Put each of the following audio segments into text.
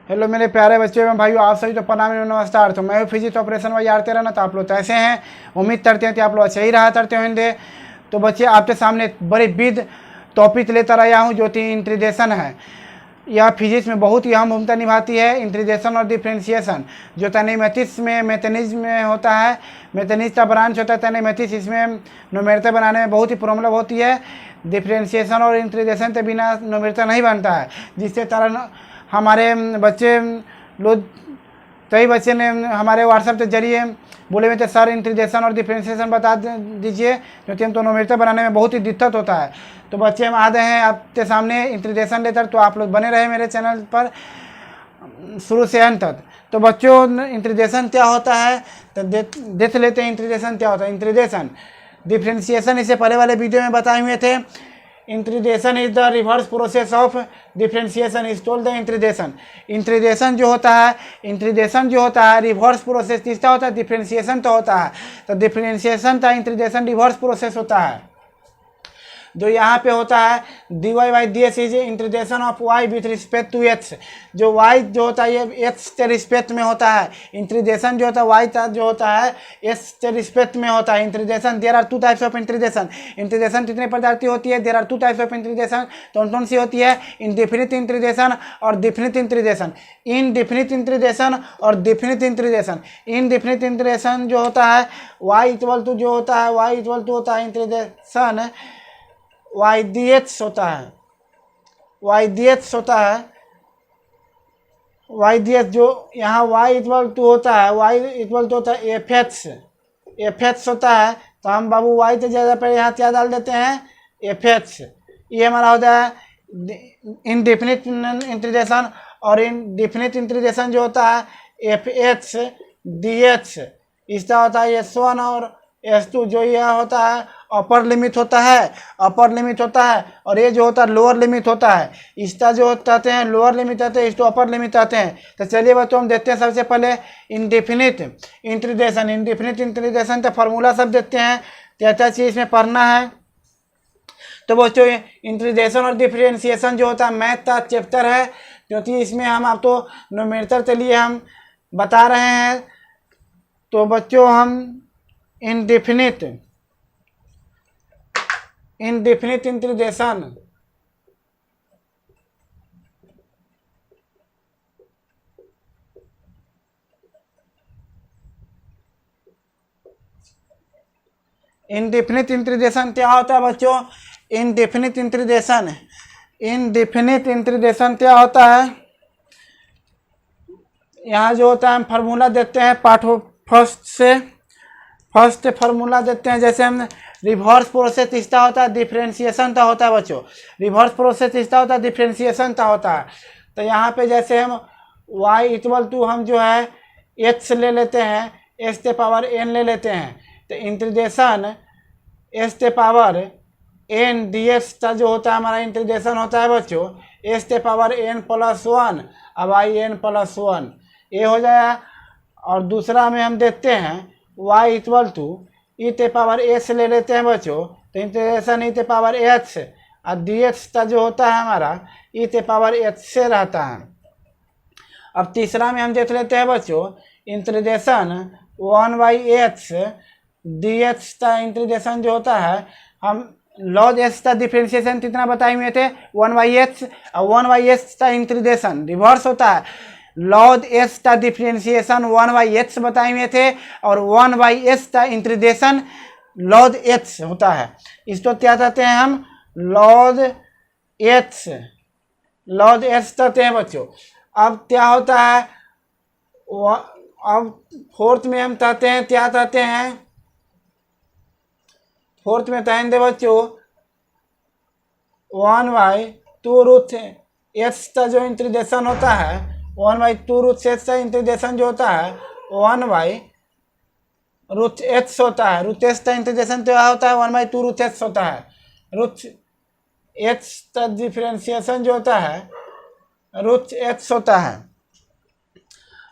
Hello मेरे प्यारे बच्चों एवं भाइयों, आप सभी तो प्रणाम एवं नमस्कार। तो मैं फिजिक्स ऑपरेशन वाई आरते रहना, तो आप लोग कैसे हैं? उम्मीद करते हैं कि आप लोग अच्छे ही रहा करते होंगे। तो बच्चे आपके सामने बड़े विद टॉपिक लेकर आया हूं, जो कि इंटीग्रेशन है। यह फिजिक्स में बहुत ही अहम भूमिका निभाती है। इंटीग्रेशन और डिफ्रेंशिएशन जो तैनेमैटिक्स में मैथमेटिक्स में होता है, मैथमेटिक्स का ब्रांच होता है तैनेमैटिक्स, इसमें न्यूमेरिकल बनाने में बहुत ही प्रॉब्लम होती है। डिफ्रेंशिएशन और इंटीग्रेशन के बिना न्यूमेरिकल नहीं बनता है, जिसके कारण हमारे बच्चे लोग, कई बच्चे ने हमारे व्हाट्सएप के जरिए बोले हुए थे सर इंटीग्रेशन और डिफ्रेंशिएशन बता दीजिए, क्योंकि हम तो न्यूमेरिकल बनाने में बहुत ही दिक्कत होता है। तो बच्चे हम आ गए हैं आपके सामने इंटीग्रेशन लेकर, तो आप लोग बने रहे मेरे चैनल पर शुरू से अंत तक। तो बच्चों इंटीग्रेशन क्या होता है तो देख लेते हैं इंटीग्रेशन क्या होता है। इंटीग्रेशन डिफ्रेंशिएशन इसे पहले वाले वीडियो में बताए हुए थे। Integration is the reverse process of differentiation is told the integration. Integration जो होता है रिवर्स प्रोसेस किसका होता है? डिफ्रेंशिएशन तो होता है। तो डिफ्रेंशिएशन का इंटीग्रेशन रिवर्स प्रोसेस होता है। जो यहाँ पे होता है dy by D S is integration of y with respect to x। जो y जो होता है ये x के रिस्पेक्ट में होता है। इंटीग्रेशन जो होता है y का जो होता है x के रिस्पेक्ट में होता है। Integration there are two types of integration. Integration कितने प्रकार की होती है? There are two types of integration. कौन सी होती है? इनडेफिनिट इंटीग्रेशन और डेफिनिट इंटीग्रेशन। इनडेफिनिट इंटीग्रेशन और डेफिनिट इंटीग्रेशन। इनडेफिनिट इंटीग्रेशन जो होता है y इक्वल टू जो होता है y इक्वल टू होता है इंटीग्रेशन y dx होता है। y dx होता है y dx जो यहाँ y इक्वल टू होता है y इक्वल टू होता है fx होता है। तो हम बाबू y से ज़्यादा पर यहाँ क्या डाल देते हैं? fx। ये हमारा होता है इनडेफिनिट इंटीग्रेशन। और इनडेफिनिट इंटीग्रेशन जो होता है fx dx, इसका होता है s1 और s2। जो यह होता है अपर लिमिट होता है और ये जो होता है लोअर लिमिट होता है। इसका जो कहते हैं लोअर लिमिट आते हैं, इसको अपर लिमिट आते हैं। तो चलिए बच्चों हम देखते हैं सबसे पहले इनडेफिनिट इंटीग्रेशन। इनडेफिनिट इंटीग्रेशन का फार्मूला सब देखते हैं, क्या क्या चीज़ इसमें पढ़ना है। तो बच्चों इंटीग्रेशन और डिफरेंशिएशन जो होता है मैथ का चैप्टर है, क्योंकि इसमें हम आपको न्यूमेरिकल के लिए हम बता रहे हैं। तो बच्चों हम इनडेफिनिट इंटीग्रेशन इनडेफिनिट इंटीग्रेशन क्या होता है बच्चों? इनडेफिनिट इंटीग्रेशन क्या होता है? यहाँ जो होता है हम फार्मूला देखते हैं पार्ट फर्स्ट फार्मूला देखते हैं। जैसे हम रिवर्स प्रोसेस इसका होता है, डिफ्रेंशिएशन का होता है बच्चों। रिवर्स प्रोसेस इसका होता है, डिफ्रेंशिएशन का होता है। तो यहाँ पे जैसे हम y इक्वल टू हम जो है x ले लेते हैं, x के पावर n ले लेते हैं। तो इंटीग्रेशन s के पावर n dx का जो होता है हमारा इंटीग्रेशन होता है बच्चों s के पावर n प्लस 1 अब i n प्लस 1 ये हो जाएगा। और दूसरा में हम देखते हैं y इक्वल टू ई के पावर s ले लेते हैं बच्चों। तो इंटीग्रेशन ई के पावर h और dx का जो होता है हमारा ई के पावर h से रहता है। अब तीसरा में हम देख लेते हैं बच्चों इंटीग्रेशन 1/x dx का इंटीग्रेशन जो होता है, हम log x का डिफ्रेंशिएशन कितना बताए हुए थे? 1/x और 1/x का इंटीग्रेशन रिवर्स होता है। log x का डिफ्रेंशिएशन 1/x बताए हुए थे और 1/x का इंटीग्रेशन log x होता है। इसको क्या कहते हैं हम? log x कहते हैं बच्चों। अब क्या होता है? अब फोर्थ में हम कहते हैं क्या कहते हैं? फोर्थ में कहेंगे बच्चों 1/2 रूट x का जो इंटीग्रेशन होता है 1/2 रूट x का इंटीग्रेशन जो होता है 1/रूट x होता है। रूट x का इंटीग्रेशन क्या होता है? 1/2 रूट x होता है। रूट x का डिफरेंशिएशन जो होता है रूट x होता है।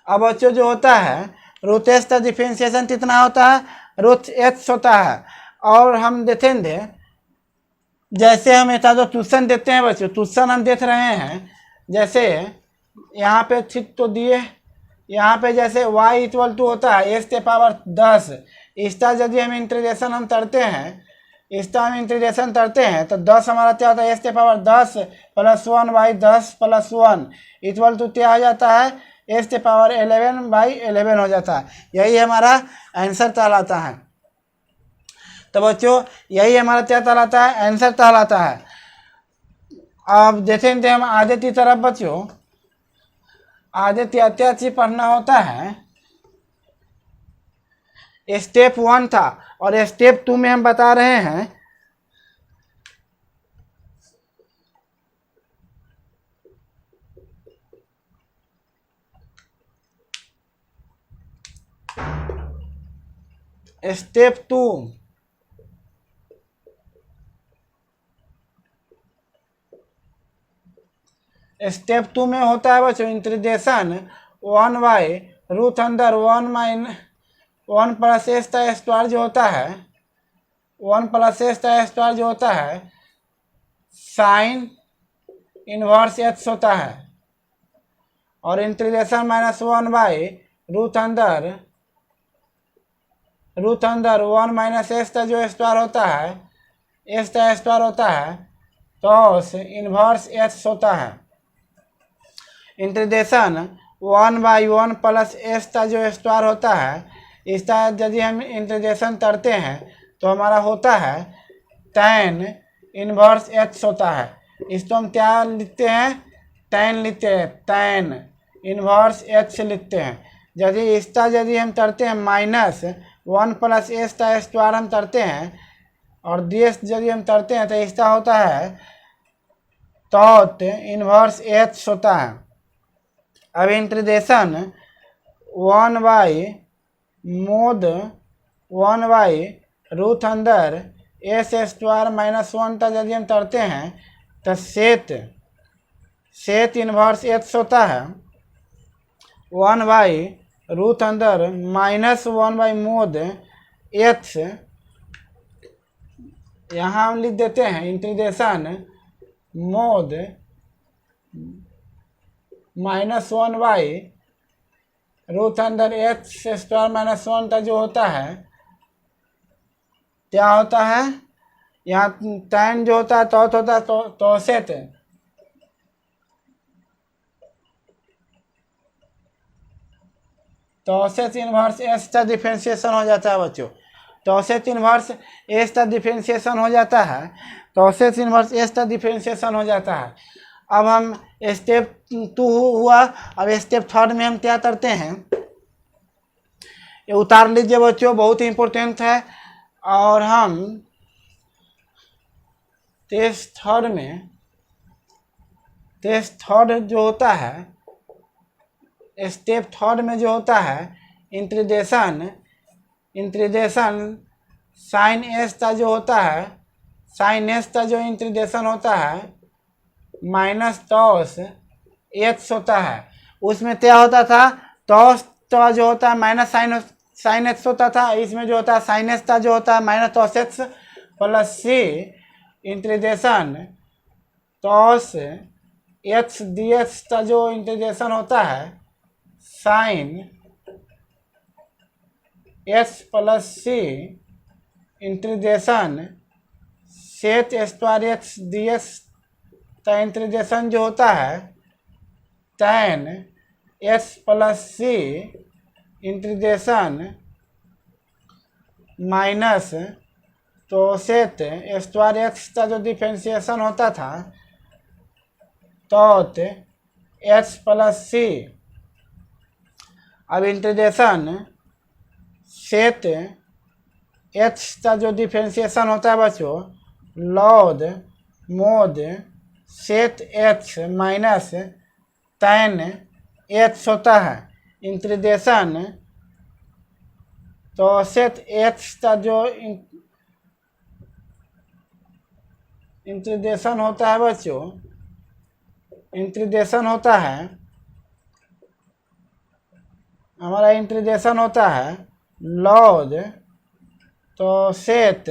अब बच्चों जो होता है रूट x का डिफरेंशिएशन कितना होता है? रूट x होता है। और हम देखेंगे जैसे हम एक जो ट्यूशन देते हैं बच्चों, ट्यूशन हम देख रहे हैं, जैसे यहाँ पे ठीक तो दिए, यहाँ पे जैसे y इक्वल टू होता है s के पावर 10, इसका यदि हम इंटीग्रेशन हम करते हैं, इसका हम इंटीग्रेशन करते हैं तो 10 हमारा क्या होता है, s के power 10 plus 1 by 10 plus 1 equal to क्या हो जाता है, s के पावर 11 बाई 11 हो जाता है। यही हमारा आंसर कहलाता है। तो बच्चों यही हमारा क्या कहलाता है, आंसर कहलाता है। अब देखेंगे हम आगे की तरफ बच्चों, आगे क्या चीज पढ़ना होता है। स्टेप 1 था और स्टेप 2 में हम बता रहे हैं स्टेप 2 स्टेप 2 में होता है बच्चों integration 1 by root under 1 plus S का स्क्वायर जो होता है, 1 प्लस एस का स्क्वायर जो होता है साइन इनवर्स एच होता है, और integration -1 by root under 1 minus S का जो स्क्वायर होता है, एस का स्क्वायर होता है तो इनवर्स एच होता है। इंटीग्रेशन 1 बाई 1 प्लस एस का जो स्क्वायर होता है, इसका यदि हम इंटीग्रेशन करते हैं तो हमारा होता है tan इनवर्स एच होता है। इसको हम क्या लिखते हैं, tan लिखते हैं, tan इनवर्स एच लिखते हैं। यदि हम करते हैं -1 प्लस एस का स्क्वायर हम करते हैं और ds यदि हम करते हैं तो इसका होता है टॉट इनवर्स एच होता है। अब integration 1 by mod 1 by root under S square -1 तक यदि हम करते हैं तो सेट इनवर्स एच होता है 1 by root under -1 by mod H, यहाँ हम लिख देते हैं integration mod -1 by root under H square -1 का जो होता है क्या होता है, यहाँ tan जो होता है होता है तोसेट इनवर्स एस का डिफरेंशिएशन हो जाता है बच्चों। तोसेट इनवर्स एस का डिफरेंशिएशन हो जाता है, तोसेट इनवर्स एस का डिफरेंशिएशन हो जाता है। अब हम स्टेप 2 हुआ, अब स्टेप 3 में हम क्या करते हैं, ये उतार लीजिए बच्चों, बहुत ही इंपॉर्टेंट है। और हम टेस्ट 3 में जो होता है, स्टेप 3 में जो होता है इंटीग्रेशन साइन एस का जो होता है, साइन एस का जो इंटीग्रेशन होता है माइनस टॉस एच होता है। उसमें क्या होता था, टॉस का जो होता है माइनस साइन एच होता था, इसमें जो होता है साइन एच का जो होता है minus cos H plus C integration cos H D H का जो इंटीग्रेशन होता है sine H plus C integration sec square H D H का इंटीग्रेशन जो होता है tan H plus C integration minus तो सेट स्क्वायर एक्स का जो डिफरेंशिएशन होता था तो एच प्लस सी। अब इंटीग्रेशन सेट एच का जो डिफरेंशिएशन होता है बच्चों log mode set H minus tan H होता है इंटीग्रेशन तो सेट एच का जो इंटीग्रेशन होता है बच्चों, इंटीग्रेशन होता है हमारा इंटीग्रेशन होता है लॉग तो सेट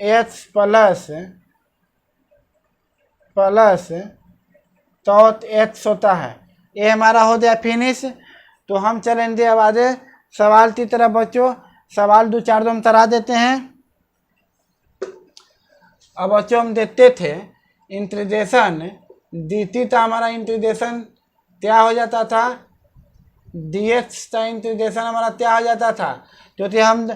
एच प्लस तो एच होता है। ये हमारा हो गया फिनिश। तो हम चलेंगे अब आगे सवाल की तरफ बच्चों। सवाल 2 4 हम तरा देते हैं। अब बच्चों हम देखते थे इंटीग्रेशन dt था हमारा इंटीग्रेशन क्या हो जाता था, dx का इंटीग्रेशन हमारा क्या हो जाता था, क्योंकि हम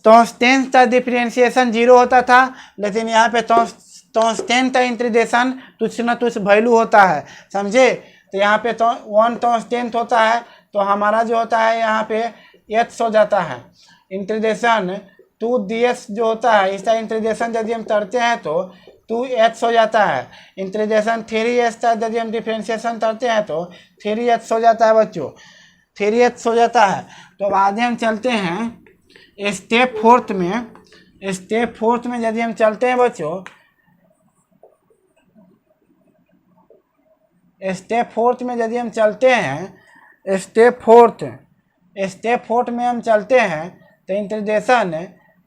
कांस्टेंट का डिफरेंशिएशन 0 होता था, लेकिन यहाँ पे कांस्टेंट का इंटीग्रेशन कुछ ना कुछ वैल्यू होता है, समझे। तो यहाँ पे तो 1 कांस्टेंट होता है, तो हमारा जो होता है यहाँ पे h हो जाता है। इंटीग्रेशन 2ds जो होता है, इसका इंटीग्रेशन यदि हम करते हैं तो 2h हो जाता है। इंटीग्रेशन 3h का यदि हम डिफरेंशिएशन करते हैं तो 3h हो जाता है बच्चों, 3h हो जाता है। तो अब आगे हम चलते हैं स्टेप फोर्थ में। स्टेप फोर्थ में यदि हम चलते हैं बच्चों, स्टेप फोर्थ में यदि हम चलते हैं, स्टेप फोर्थ में हम चलते हैं तो इंटीग्रेशन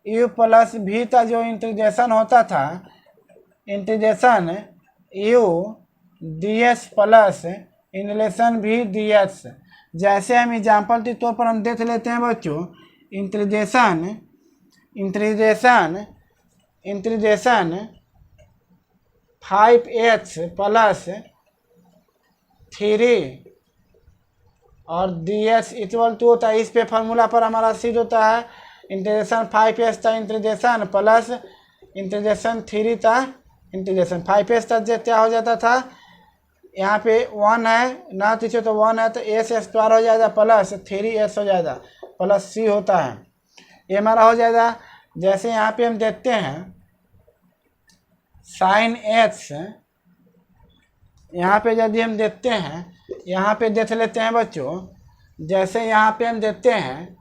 u प्लस v का जो इंटीग्रेशन होता था, integration u ds plus integration v ds। जैसे हम एग्जाम्पल के तौर पर हम देख लेते हैं बच्चों, इंटीग्रेशन 5h प्लस 3 और ds इक्वल टू होता है, इस पे फार्मूला पर हमारा सिद्ध होता है इंटीग्रेशन 5h का इंटीग्रेशन प्लस इंटीग्रेशन 3 का इंटीग्रेशन। 5h का क्या हो जाता था, यहाँ पे 1 है ना, पीछे तो 1 है तो s स्क्वायर हो जाएगा प्लस 3s हो जाएगा प्लस c होता है, ये हमारा हो जाएगा। जैसे यहाँ पे हम देखते हैं साइन h, यहाँ पे यदि हम देखते हैं, यहाँ पे देख लेते हैं बच्चों, जैसे यहाँ पे हम देखते हैं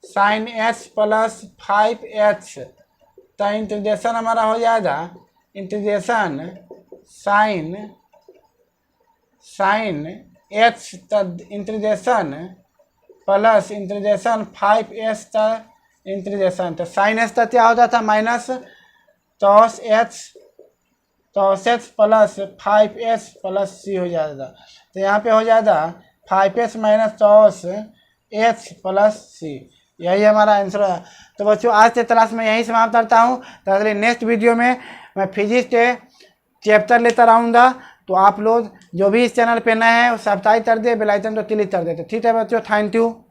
साइन h प्लस 5h तो इंटीग्रेशन हमारा हो जाएगा इंटीग्रेशन साइन h तक इंटीग्रेशन प्लस इंटीग्रेशन 5s का इंटीग्रेशन। तो साइन h तक क्या होता था minus cos h plus 5s plus c हो जाएगा। तो यहाँ पे हो जाएगा 5s minus cos h plus c, यही हमारा आंसर है। तो बच्चों आज के क्लास में यही समाप्त करता हूँ। तो अगले नेक्स्ट वीडियो में मैं फिजिक्स के चैप्टर लेता रहूँगा। तो आप लोग जो भी इस चैनल पे नए हैं वो सब्सक्राइब कर दे, बेल आइकन तो क्लिक कर देते। ठीक है बच्चों, थैंक यू।